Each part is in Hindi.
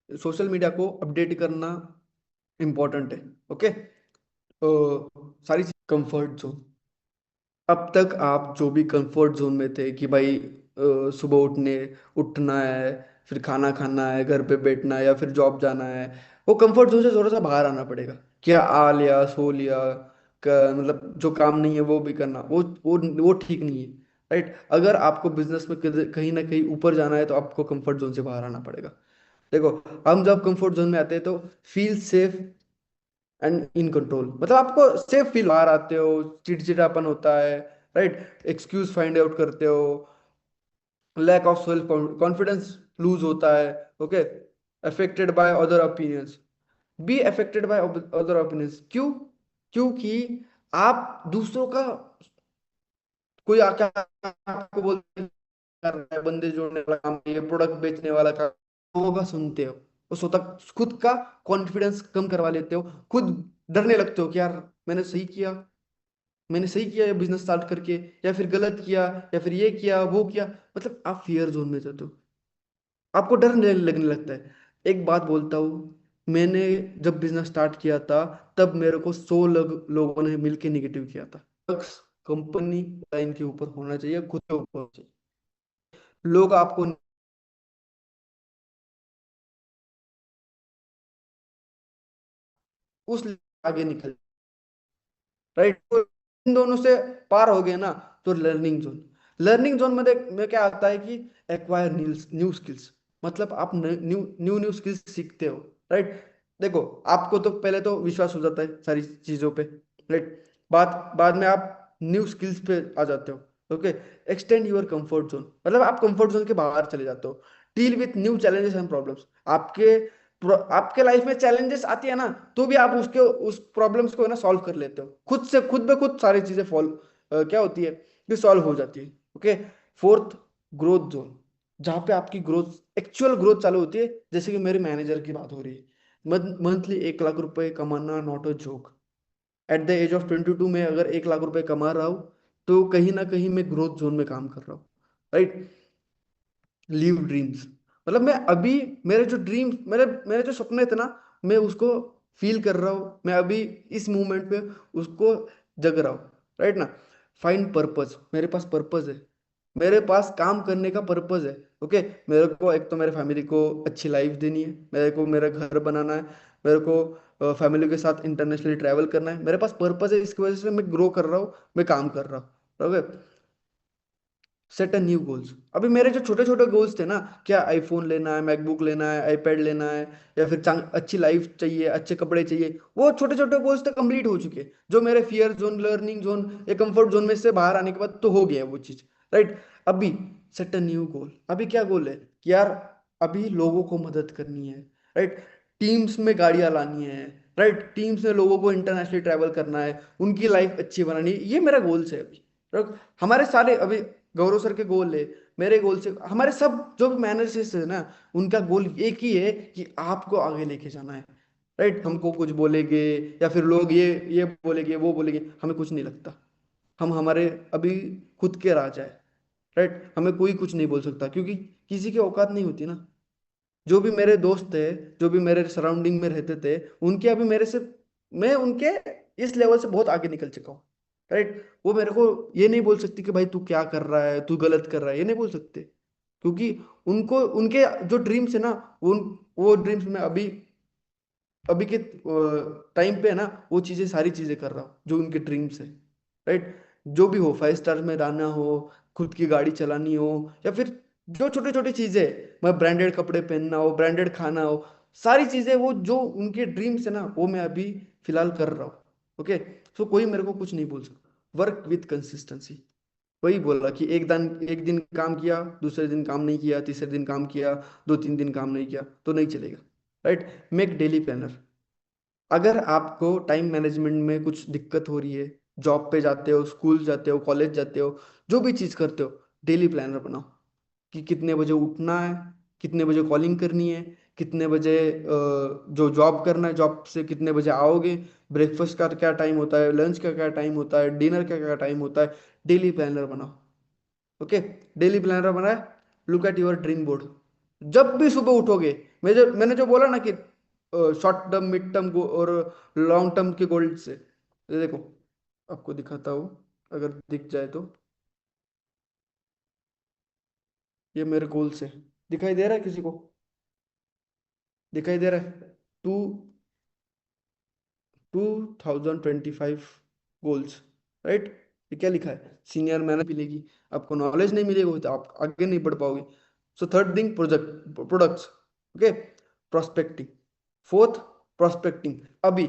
सोशल मीडिया को अपडेट करना इम्पोर्टेंट है। ओके। सारी चीज कंफर्ट जोन। अब तक आप जो भी कंफर्ट जोन में थे कि भाई सुबह उठना है, फिर खाना खाना है, घर पे बैठना है या फिर जॉब जाना है, वो कंफर्ट जोन से थोड़ा सा बाहर आना पड़ेगा। क्या आ लिया सो लिया, मतलब जो काम नहीं है वो भी करना, वो ठीक नहीं है। राइट। अगर आपको बिजनेस में कहीं ना कहीं ऊपर जाना है तो आपको कंफर्ट जोन से बाहर आना पड़ेगा। देखो, हम जब कंफर्ट जोन में आते हैं तो feel safe and in control, मतलब आपको सेफ फील, बाहर आते हो चिड़चिड़ापन होता है। राइट। एक्सक्यूज फाइंड आउट करते हो, lack of self confidence lose होता है। Okay. Affected by other opinions. Be affected by other opinions, क्यों? क्योंकि आप दूसरों का, कोई आके आपको बोलते कर रहा है, बंदे जोड़ने वाला काम, ये प्रोडक्ट बेचने वाला काम, लोगों का सुनते हो, उस वक्त खुद का कॉन्फिडेंस कम करवा लेते हो, खुद डरने लगते हो कि यार मैंने सही किया, मैंने सही किया ये बिजनेस स्टार्ट करके, या फिर गलत किया, या फिर ये किया वो किया। मतलब आप फियर जोन में जाते हो, आपको डर लगने लगता है। एक बात बोलता हूँ, मैंने जब बिजनेस स्टार्ट किया था तब मेरे को 100 लोगों ने मिलके निगेटिव किया था। कंपनी लाइन के ऊपर होना चाहिए, खुद के ऊपर होना चाहिए। लोग आपको उस आगे निकल, राइट। तो इन दोनों से पार हो गए ना, तो लर्निंग जोन में क्या आता है कि एक्वायर न्यू न्यू स्किल्स, मतलब आप न्यू न्यू न्यू स्किल्स सीखते हो। राइट। देखो, आपको तो पहले तो विश्वास हो जाता है सारी चीजों पे। राइट। बाद बाद में आप न्यू स्किल्स पे आ जाते हो। Okay. Extend your comfort zone, मतलब आप कंफर्ट जोन के बाहर चले जाते हो। Deal with new challenges and problems. आपके लाइफ में चैलेंजेस आती है ना, तो भी आप उसके उस प्रॉब्लम्स को है ना सॉल्व कर लेते हो, खुद से खुद ब खुद सारी चीजें क्या होती है कि सॉल्व हो जाती है। ओके। फोर्थ, ग्रोथ जोन, जहाँ पे आपकी ग्रोथ, एक्चुअल ग्रोथ चालू होती है। जैसे कि मेरे मैनेजर की बात हो रही है, मंथली 1 लाख रुपए कमाना not a joke. At the age of 22 में अगर 1 लाख रुपए कमा रहा हूँ, तो कहीं ना कहीं मैं ग्रोथ जोन में काम कर रहा हूँ। राइट। लीव ड्रीम्स, मतलब मैं अभी, मेरे जो ड्रीम, मेरे मेरे जो सपने थे ना, मैं उसको फील कर रहा हूँ, मैं अभी इस मूवमेंट पे उसको जग रहा हूँ। राइट ना। फाइंड पर्पस, मेरे पास पर्पस है, मेरे पास काम करने का पर्पस है। ओके। मेरे को एक तो मेरे फैमिली को अच्छी लाइफ देनी है, मेरे को मेरा घर बनाना है, मेरे को फैमिली के साथ इंटरनेशनली ट्रैवल करना है, मेरे पास पर्पस है, इसकी वजह से मैं ग्रो कर रहा हूँ, मैं काम कर रहा हूँ। Okay. Set a new goals, अभी मेरे जो छोटे छोटे गोल्स थे ना, क्या आईफोन लेना है, मैकबुक लेना है, आईपैड लेना है, या फिर अच्छी लाइफ चाहिए, अच्छे कपड़े चाहिए, वो छोटे छोटे गोल्स तो कंप्लीट हो चुके हैं। जो मेरे फियर जोन, लर्निंग जोन या कंफर्ट जोन में से बाहर आने के बाद तो हो गया वो चीज। राइट। अभी सेट अ न्यू गोल, अभी क्या गोल है कि यार अभी लोगों को मदद करनी है। राइट। टीम्स में गाड़ियां लानी है। राइट। टीम्स में लोगों को इंटरनेशनली ट्रैवल करना है, उनकी लाइफ अच्छी बनानी है, ये मेरा गोल्स है अभी। Right? हमारे सारे अभी गौरव सर के गोल है, मेरे गोल से, हमारे सब जो भी मैनेजर्स है ना, उनका गोल एक ही है कि आपको आगे लेके जाना है। राइट। हमको कुछ बोलेंगे या फिर लोग ये बोलेंगे वो बोलेंगे, हमें कुछ नहीं लगता। हम हमारे अभी खुद के राजा है। राइट। हमें कोई कुछ नहीं बोल सकता, क्योंकि किसी की औकात नहीं होती ना। जो भी मेरे दोस्त थे, जो भी मेरे सराउंडिंग में रहते थे, उनके अभी मेरे से, मैं उनके इस लेवल से बहुत आगे निकल चुका हूँ। राइट। वो मेरे को ये नहीं बोल सकती कि भाई तू क्या कर रहा है, तू गलत कर रहा है, ये नहीं बोल सकते, क्योंकि उनको उनके जो ड्रीम्स है ना, उन वो ड्रीम्स में अभी अभी के टाइम पे है ना, वो चीजें, सारी चीजें कर रहा हूँ जो उनके ड्रीम्स है। राइट। जो भी हो, 5 स्टार में रहना हो, खुद की गाड़ी चलानी हो, या फिर जो छोटी छोटी चीजें, मैं ब्रांडेड कपड़े पहनना हो, ब्रांडेड खाना हो, सारी चीजें वो जो उनके ड्रीम्स है ना, वो मैं अभी फिलहाल कर रहा हूँ। ओके। सो कोई मेरे को कुछ नहीं बोल सकता। वर्क विथ कंसिस्टेंसी, वही बोला कि एक दिन काम किया, दूसरे दिन काम नहीं किया, तीसरे दिन काम किया, 2-3 दिन काम नहीं किया तो नहीं चलेगा। राइट। मेक डेली प्लानर, अगर आपको टाइम मैनेजमेंट में कुछ दिक्कत हो रही है, जॉब पे जाते हो, स्कूल जाते हो, कॉलेज जाते हो, जो भी चीज़ करते हो, डेली प्लानर बनाओ कि कितने बजे उठना है, कितने बजे कॉलिंग करनी है, कितने बजे जो जॉब करना है, जॉब से कितने बजे आओगे, ब्रेकफास्ट का क्या टाइम होता है, लंच का क्या टाइम होता है, डिनर का क्या टाइम होता है, डेली प्लानर बनाओ। ओके। डेली प्लानर बनाए। Look at your dream board, जब भी सुबह उठोगे, मैंने जो बोला ना कि शॉर्ट टर्म, मिड टर्म और लॉन्ग टर्म के गोल से, ये देखो आपको दिखाता हूँ, अगर दिख जाए तो। ये मेरे गोल से दिखाई दे रहा है किसी को? दिखाई दे रहा है? To 2025 goals, right. ये क्या लिखा है? सीनियर मैनेजर मिलेगी, आपको नॉलेज नहीं मिलेगी तो आप आगे नहीं बढ़ पाओगे। So third thing, project products, okay. Prospecting, fourth prospecting. अभी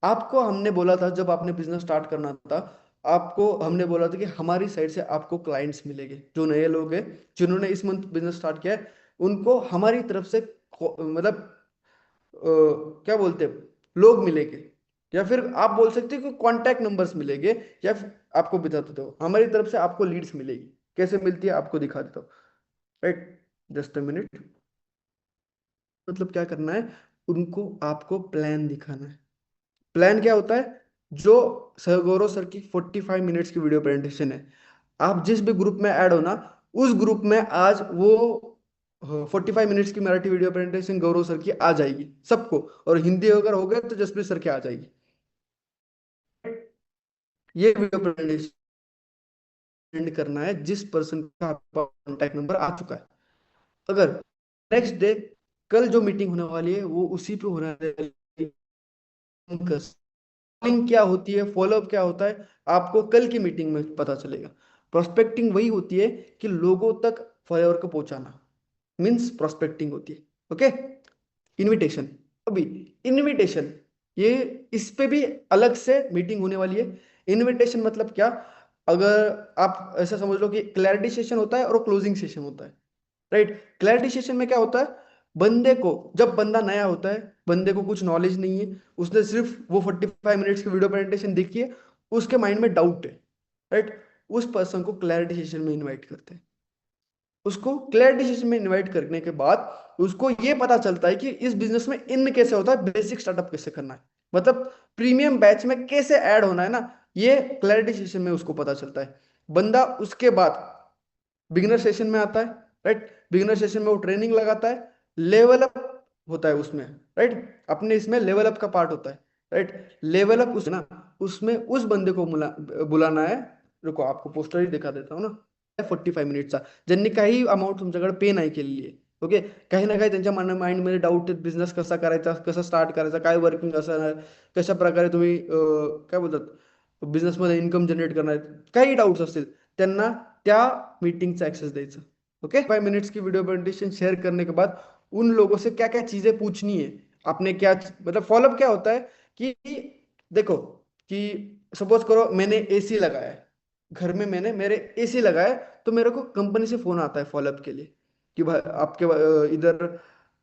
आपको हमने बोला था, जब आपने बिजनेस स्टार्ट करना था, आपको हमने बोला था कि हमारी साइड से आपको क्लाइंट्स मिलेंगे, जो नए लोग हैं जिन्होंने इस मंथ बिजनेस स्टार्ट किया है, उनको हमारी तरफ से मतलब क्या बोलते हैं, लोग मिलेंगे, या फिर आप बोल सकते हो कि कांटेक्ट नंबर्स मिलेंगे, या फिर आपको बता देता हूँ, हमारी तरफ से आपको लीड्स मिलेगी। कैसे मिलती है आपको दिखा देता हूँ, राइट। Just a minute. मतलब क्या करना है, उनको आपको प्लान दिखाना है। प्लान क्या होता है? जो सर गौरव सर की 45 मिनट्स की वीडियो प्रेजेंटेशन है, आप जिस भी ग्रुप में ऐड हो ना, उस ग्रुप में आज वो 45 मिनट्स की मराठी वीडियो प्रेजेंटेशन गौरव सर की आ जाएगी सबको, और हिंदी अगर हो गया तो जसप्रीत सर की आ जाएगी। ये वीडियो प्रेजेंटेशन सेंड करना है जिस पर्सन का आपका कॉन्टैक्ट नंबर आ चुका है। अगर नेक्स्ट डे, कल जो मीटिंग होने वाली है वो उसी पे होने वाली है। प्रोस्पेक्टिंग क्या होती है, फॉलोअप क्या होता है, आपको कल की मीटिंग में पता चलेगा। प्रोस्पेक्टिंग वही होती है कि लोगों तक फॉलोअर को पहुंचाना, मीन्स प्रोस्पेक्टिंग होती है, ओके। इनविटेशन। अभी इनविटेशन, ये इस पे भी अलग से मीटिंग होने वाली है। इनविटेशन मतलब क्या? अगर आप ऐसा समझ लो कि क्लैरिटी सेशन होता है और क्लोजिंग सेशन होता है, राइट। क्लैरिटी सेशन में क्या होता है, बंदे को, जब बंदा नया होता है, बंदे को कुछ नॉलेज नहीं है, उसने सिर्फ वो 45 मिनट्स की वीडियो प्रेजेंटेशन देखी है, उसके माइंड में डाउट है, राइट। उस पर्सन को क्लैरिटी सेशन में इनवाइट करते हैं। उसको क्लियर डिसीजन में इनवाइट करने के बाद उसको ये पता चलता है कि इस बिजनेस में इन कैसे होता है, बेसिक स्टार्टअप कैसे करना है, मतलब प्रीमियम बैच में कैसे ऐड होना है ना, ये क्लैरिटी सेशन में उसको पता चलता है। बंदा उसके बाद बिगिनर सेशन में आता है, राइट। बिगिनर सेशन में वो ट्रेनिंग लगाता है, लेवल अप होता है उसमें, राइट। अपने इसमें लेवल अप का पार्ट होता है, राइट। लेवल अप उस ना, उसमें उस बंदे को बुलाना है। रुको आपको पोस्टर ही दिखा देता हूँ ना। 45 मिनिटचा, ज्यांनी काही अमाऊंट तुमच्याकडे पे नाही केलेली आहे, ओके। काही ना काही त्यांच्या माइंडमध्ये डाऊट, बिझनेस कसा करायचा, कसा स्टार्ट करायचा, काय वर्किंग असणार, कशा प्रकारे तुम्ही काय बोलतात बिझनेसमध्ये इन्कम जनरेट करणार आहेत, काही डाऊट्स असतील त्यांना त्या मीटिंगचा एक्सेस द्यायचा, ओके। 5 मिनट्स की वीडियो प्रेजेंटेशन शेयर करने के बाद उन लोगों से क्या क्या चीजें पूछनी है, आपने क्या मतलब फॉलोअप क्या होता है कि देखो कि सपोज करो मैंने एसी लगाया है घर में, मैंने मेरे एसी लगाया है, तो मेरे को कंपनी से फोन आता है फॉलोअप के लिए कि भाई आपके इधर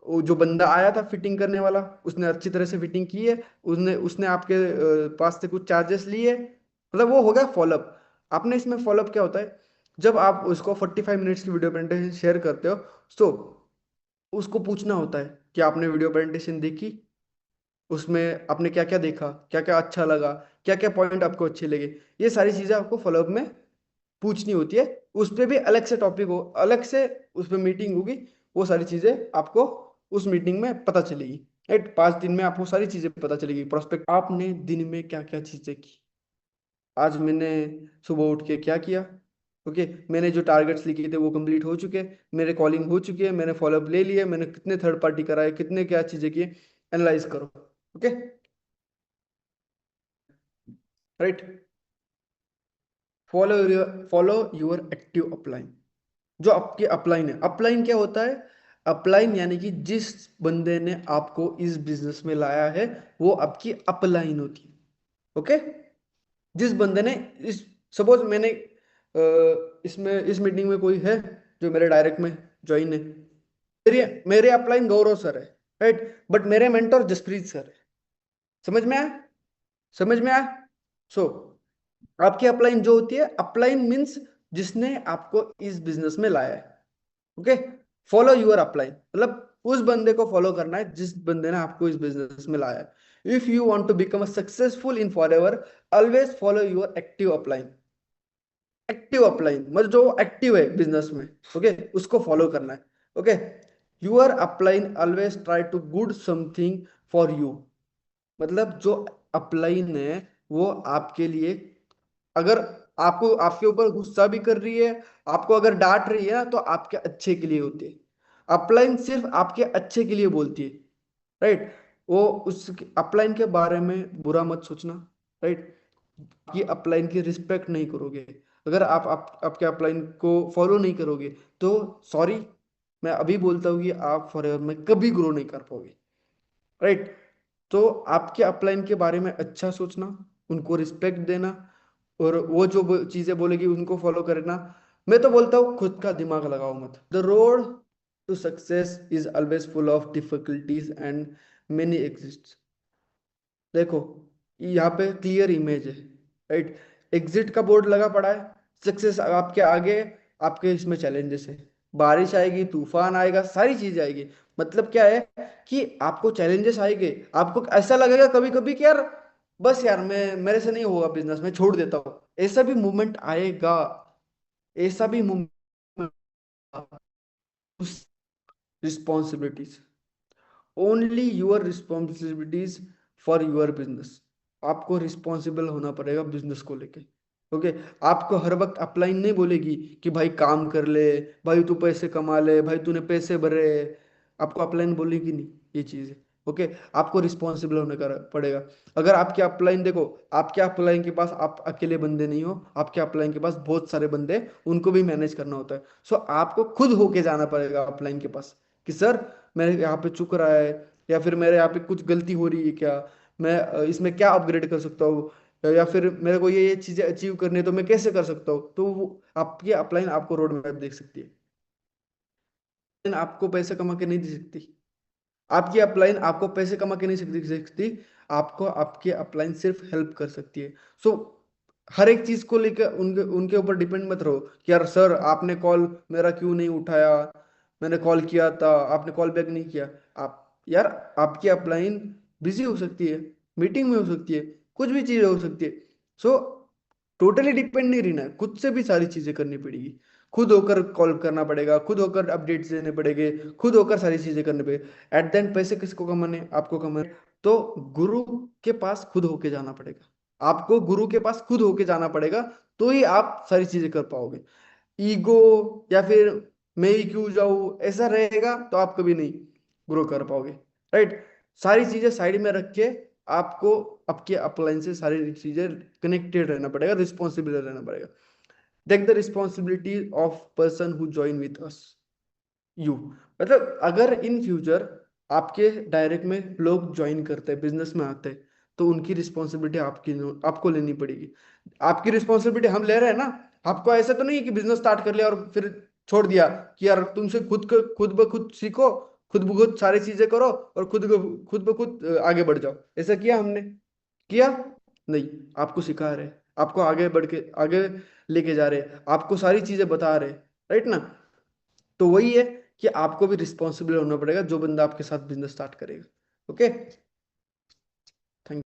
वो जो बंदा आया था फिटिंग करने वाला, उसने अच्छी तरह से फिटिंग की है, उसने उसने आपके पास से कुछ चार्जेस लिए, मतलब वो हो गया फॉलोअप। आपने इसमें फॉलोअप क्या होता है, जब आप उसको 45 मिनट्स की वीडियो प्रेजेंटेशन शेयर करते हो, तो उसको पूछना होता है कि आपने वीडियो प्रेजेंटेशन देखी, उसमें आपने क्या क्या देखा, क्या क्या अच्छा लगा, क्या क्या पॉइंट आपको अच्छे लगे, ये सारी चीजें आपको फॉलोअप में पूछनी होती है। उस पर भी अलग से टॉपिक हो, अलग से उस पर मीटिंग होगी, वो सारी चीजें आपको उस मीटिंग में पता चलेगी, राइट। 5 दिन में आपको सारी चीजें पता चलेगी। प्रोस्पेक्ट, आपने दिन में क्या क्या चीजें की, आज मैंने सुबह उठ के क्या किया, ओके। मैंने जो टारगेट्स लिखे थे वो कंप्लीट हो चुके, मेरे कॉलिंग हो चुकी है, मैंने फॉलोअप ले लिया, मैंने कितने थर्ड पार्टी कराए, कितने क्या चीजें की, एनालाइज करो, okay, right. Follow your active upline. जो आपके अपलाइन है, अपलाइन क्या होता है? अपलाइन यानी कि जिस बंदे ने आपको इस बिजनेस में लाया है, वो आपकी अपलाइन होती है, ओके। जिस बंदे ने इस, सपोज मैंने इसमें इस मीटिंग में कोई है जो मेरे डायरेक्ट में ज्वाइन है, मेरे मेरे अपलाइन गौरव सर है, राइट। बट मेरे मेंटर जसप्रीत सर है। समझ में आया? समझ में आया? सो आपकी अपलाइन जो होती है, अपलाइन मीन्स जिसने आपको इस बिजनेस में लाया है, ओके। फॉलो यूर अपलाइन मतलब उस बंदे को फॉलो करना है जिस बंदे ने आपको इस बिजनेस में लाया है। If you want to become a successful in forever, always follow your active upline. Active upline मतलब जो एक्टिव है बिजनेस में, ओके, उसको फॉलो करना है, okay. Your upline always try to good something for you. मतलब जो अपलाइन है वो आपके लिए, अगर आपको आपके ऊपर गुस्सा भी कर रही है, आपको अगर डांट रही है ना, तो आपके अच्छे के लिए होती है। अपलाइन सिर्फ आपके अच्छे के लिए बोलती है, राइट। वो उस अपलाइन के बारे में बुरा मत सोचना, राइट। कि अपलाइन की रिस्पेक्ट नहीं करोगे, अगर आपके अपलाइन को फॉलो नहीं करोगे, तो सॉरी, मैं अभी बोलता हूँ कि आप फॉरएवर में कभी ग्रो नहीं कर पाओगे, राइट। तो आपके अपलाइन के बारे में अच्छा सोचना, उनको रिस्पेक्ट देना, और वो जो चीजें बोलेगी उनको फॉलो करना। मैं तो बोलता हूँ खुद का दिमाग लगाओ मत। The road to success is always full of difficulties and many exist. देखो, यहाँ पे क्लियर इमेज है, राइट। एग्जिट का बोर्ड लगा पड़ा है, सक्सेस आपके आगे, आपके इसमें चैलेंजेस है, बारिश आएगी, तूफान आएगा, सारी चीज आएगी। मतलब क्या है कि आपको चैलेंजेस आएंगे, आपको ऐसा लगेगा कभी कभी कि यार बस यार मैं मेरे से नहीं होगा बिजनेस, मैं छोड़ देता हूँ, ऐसा भी मूवमेंट आएगा, ऐसा भी movement. Responsibilities, only your responsibilities for your business. आपको रिस्पॉन्सिबल होना पड़ेगा बिजनेस को लेके, ओके। आपको हर वक्त अपलाइन नहीं बोलेगी कि भाई काम कर ले, भाई तू पैसे कमा ले, भाई तूने पैसे भरे। आपको अपलाइन बोलेगी नहीं ये चीज़, ओके। आपको रिस्पॉन्सिबल होने का पड़ेगा। अगर आपके अपलाइन, देखो, आपके अपलाइन के पास आप अकेले बंदे नहीं हो, आपके अपलाइन के पास बहुत सारे बंदे हैं, उनको भी मैनेज करना होता है। सो आपको खुद होके जाना पड़ेगा अपलाइन के पास कि सर मेरे यहाँ पे चुक रहा है, या फिर मेरे यहाँ पे कुछ गलती हो रही है क्या, मैं इसमें क्या अपग्रेड कर सकता हूँ, या फिर मेरे को ये चीजें अचीव करनी है तो मैं कैसे कर सकता हूँ। तो वो आपकी अपलाइन आपको रोड मैप देख सकती है, लेकिन आपको पैसे कमा के नहीं दे सकती। आपकी अपलाइन आपको पैसे कमा के नहीं सकती, आपको आपकी अपलाइन सिर्फ हेल्प कर सकती है। सो हर एक चीज को लेकर उनके उनके ऊपर डिपेंड मत रहो कि यार सर आपने कॉल मेरा क्यों नहीं उठाया, मैंने कॉल किया था आपने कॉल बैक नहीं किया। आप यार, आपकी अपलाइन बिजी हो सकती है, मीटिंग में हो सकती है, कुछ भी चीज हो सकती है। सो टोटली डिपेंड नहीं रहना है, खुद से भी सारी चीजें करनी पड़ेगी, खुद होकर कॉल करना पड़ेगा, खुद होकर अपडेट्स देने पड़ेंगे, खुद होकर सारी चीजें करने पड़ेगी। एट द एंड पैसे किसको कमाने, आपको कमाने। तो गुरु के पास खुद होके जाना पड़ेगा, आपको गुरु के पास खुद होके जाना पड़ेगा, तो ही आप सारी चीजें कर पाओगे। ईगो या फिर मैं ही क्यों जाऊं ऐसा रहेगा तो आप कभी नहीं ग्रो कर पाओगे, राइट। सारी चीजें साइड में रख के आपको आपके अपलाइन से सारी चीजें कनेक्टेड रहना पड़ेगा, रिस्पॉन्सिबल रहना पड़ेगा। Take the responsibility of person who join with us, you. मतलब अगर इन फ्यूचर आपके डायरेक्ट में लोग ज्वाइन करते हैं, बिजनेस में आते हैं, तो उनकी रिस्पॉन्सिबिलिटी आपको लेनी पड़ेगी। आपकी रिस्पॉन्सिबिलिटी हम ले रहे हैं ना। आपको ऐसा तो नहीं है कि बिजनेस स्टार्ट कर लिया और फिर छोड़ दिया कि यार तुमसे खुद ब खुद सीखो, खुद ब खुद सारी चीजें करो और खुद ब खुद आगे बढ़ जाओ। ऐसा किया हमने, किया नहीं। आपको सिखा रहे, आपको आगे बढ़ के आगे लेके जा रहे, आपको सारी चीजें बता रहे, राइट ना। तो वही है कि आपको भी रिस्पॉन्सिबल होना पड़ेगा जो बंदा आपके साथ बिजनेस स्टार्ट करेगा, ओके।